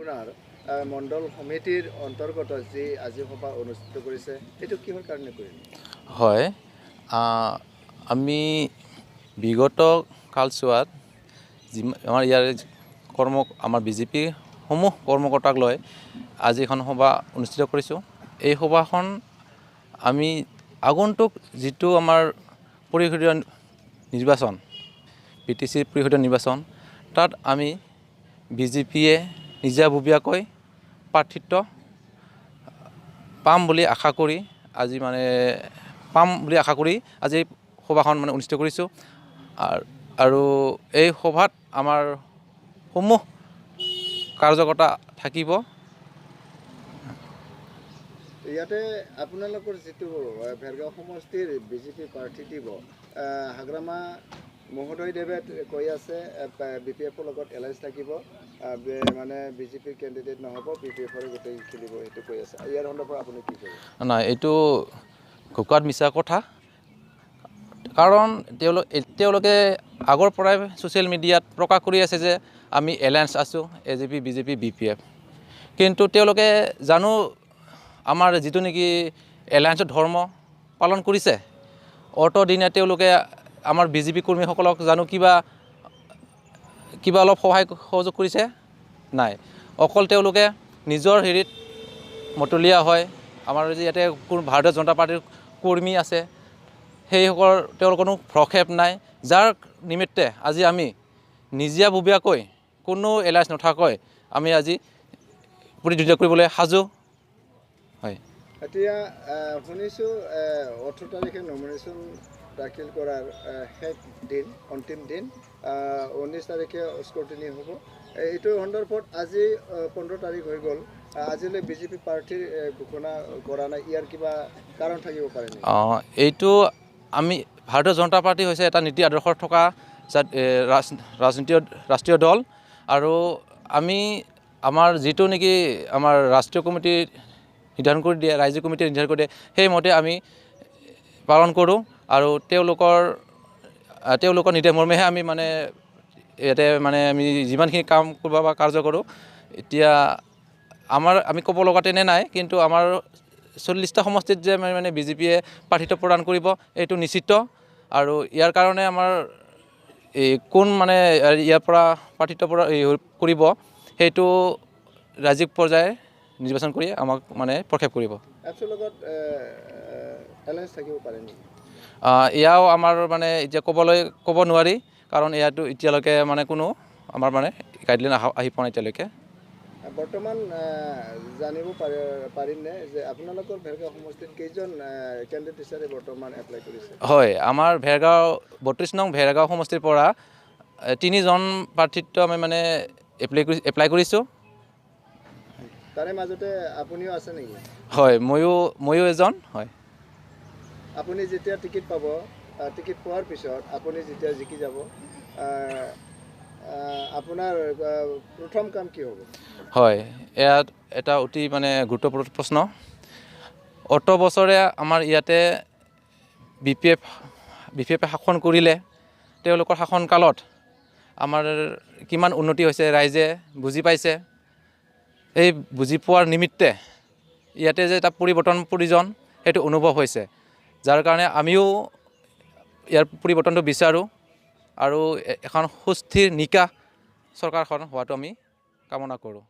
আপোনাৰ মণ্ডল সমিতিৰ অন্তৰ্গত যি আজি সভা অনুষ্ঠিত কৰিছে এইটো কিহৰ কাৰণে কৰিলে? হয়, আমি বিগত কালচোৱাত আমাৰ ইয়াৰ আমাৰ বিজেপিৰ সমূহ কৰ্মকৰ্তাক লৈ আজি এখন সভা অনুষ্ঠিত কৰিছোঁ। এই সভাখন আমি আগন্তুক যিটো আমাৰ পৰিষদীয় নিৰ্বাচন, PTCৰ পৰিষদীয় নিৰ্বাচন, তাত আমি বিজেপিয়ে নিজাববীয়াকৈ প্ৰাৰ্থিত্ব পাম বুলি আশা কৰি আজি সভাখন অনুষ্ঠিত কৰিছোঁ। আৰু এই সভাত আমাৰ সমূহ কাৰ্যকৰ্তা থাকিব। ইয়াতে আপোনালোকৰ যিটো ভেৰগাঁও সমষ্টিৰ বিজেপি প্ৰাৰ্থী দিব হাগ্ৰামা মহোদয়দেৱে কৈ আছে BPFৰ লগত এলায়েন্স থাকিব, মানে বিজেপিৰ কেণ্ডিডেট নহ'ব, BPFৰ গোটেই খেলিব, সেইটো কৈ আছে। ইয়াৰ সন্দৰ্ভত আপুনি কি ক'ব? নাই, এইটো ঘোকাত মিছা কথা। কাৰণ তেওঁলোকে আগৰ পৰাই ছ'চিয়েল মিডিয়াত প্ৰকাশ কৰি আছে যে আমি এলায়েন্স আছোঁ, AJP, BJP, BPF। কিন্তু তেওঁলোকে জানো আমাৰ যিটো নেকি এলায়েন্সৰ ধৰ্ম পালন কৰিছে, অতদিনে তেওঁলোকে আমাৰ BJP কৰ্মীসকলক জানো কিবা অলপ সহায় সহযোগ কৰিছে? নাই, অকল তেওঁলোকে নিজৰ হেৰিত মতলীয়া হয়। আমাৰ যে ইয়াতে ভাৰতীয় জনতা পাৰ্টীৰ কৰ্মী আছে, তেওঁলোকৰ কোনো ভ্ৰক্ষেপ নাই, যাৰ নিমিত্তে আজি আমি নিজাববীয়াকৈ কোনো এলায়েন্স নথকাকৈ আমি আজি প্ৰতিদ্বন্দ্বিতা কৰিবলৈ সাজু। হয়, এতিয়া শুনিছোঁ 18 তাৰিখে নমিনেশ্যন দাখিল কৰাৰ শেষ দিন, অন্তিম দিন, 19 তাৰিখে স্ক্ৰুটিনি হ'ব। এইটো সন্দৰ্ভত আজি 15 তাৰিখ হৈ গ'ল, আজিলৈ বিজেপি প্ৰাৰ্থীৰ ঘোষণা কৰা নাই। ইয়াৰ কিবা কাৰণ থাকিব পাৰে নেকি? এইটো আমি ভাৰতীয় জনতা পাৰ্টি হৈছে এটা নীতি আদৰ্শ থকা ৰাষ্ট্ৰীয় দল, আৰু আমি আমাৰ যিটো নেকি আমাৰ ৰাষ্ট্ৰীয় কমিটি নিৰ্ধাৰণ কৰি দিয়ে, ৰাজ্যিক কমিটিয়ে নিৰ্ধাৰণ কৰি দিয়ে, সেইমতে আমি পালন কৰোঁ। আৰু তেওঁলোকৰ নিৰ্দেশ মৰ্মেহে আমি ইয়াতে আমি যিমানখিনি কাম কৰিব বা কাৰ্য কৰোঁ। এতিয়া আমি ক'ব লগা তেনে নাই, কিন্তু আমাৰ 40টা সমষ্টিত যে বিজেপিয়ে প্ৰাৰ্থিত্ব প্ৰদান কৰিব এইটো নিশ্চিত। আৰু ইয়াৰ কাৰণে আমাৰ কোন ইয়াৰ পৰা প্ৰাৰ্থিত্ব কৰিব সেইটো ৰাজ্যিক পৰ্যায়ে নিৰ্বাচন কৰি আমাক প্ৰক্ষেপ কৰিব। এপছৰ লগত এলায়েন্স থাকিব পাৰে নেকি? এয়াও আমাৰ এতিয়া ক'ব নোৱাৰি, কাৰণ ইয়াতো এতিয়ালৈকে কোনো আমাৰ গাইডলাইন আহি পোৱা নাই এতিয়ালৈকে। বৰ্তমান জানিব পাৰিমনে যে আপোনালোকৰ ভেৰগাঁও সমষ্টিত কেইজন কেণ্ডিডেট হিচাপে বৰ্তমান এপ্লাই কৰিছে? হয়, আমাৰ 32 নং ভেৰগাঁও সমষ্টিৰ পৰা 3জন প্ৰাৰ্থিত্ব আমি এপ্লাই কৰিছোঁ। তাৰে মাজতে আপুনিও আছে নেকি? হয়, ময়ো এজন। হয়, আপুনি যেতিয়া টিকেট পাব, টিকেট পোৱাৰ পিছত আপুনি যেতিয়া জিকি যাব, আপোনাৰ প্ৰথম কাম কি হ'ব? হয়, ইয়াত এটা অতি গুৰুত্বপূৰ্ণ প্ৰশ্ন। অত বছৰে আমাৰ ইয়াতে BPF শাসন কৰিলে, তেওঁলোকৰ শাসনকালত আমাৰ কিমান উন্নতি হৈছে ৰাইজে বুজি পাইছে। এই বুজি পোৱাৰ নিমিত্তে ইয়াতে যে এটা পৰিৱৰ্তন প্ৰয়োজন সেইটো অনুভৱ হৈছে, যাৰ কাৰণে আমিও ইয়াৰ পৰিৱৰ্তনটো বিচাৰোঁ। আৰু এখন সুস্থিৰ নিকা চৰকাৰখন হোৱাটো আমি কামনা কৰোঁ।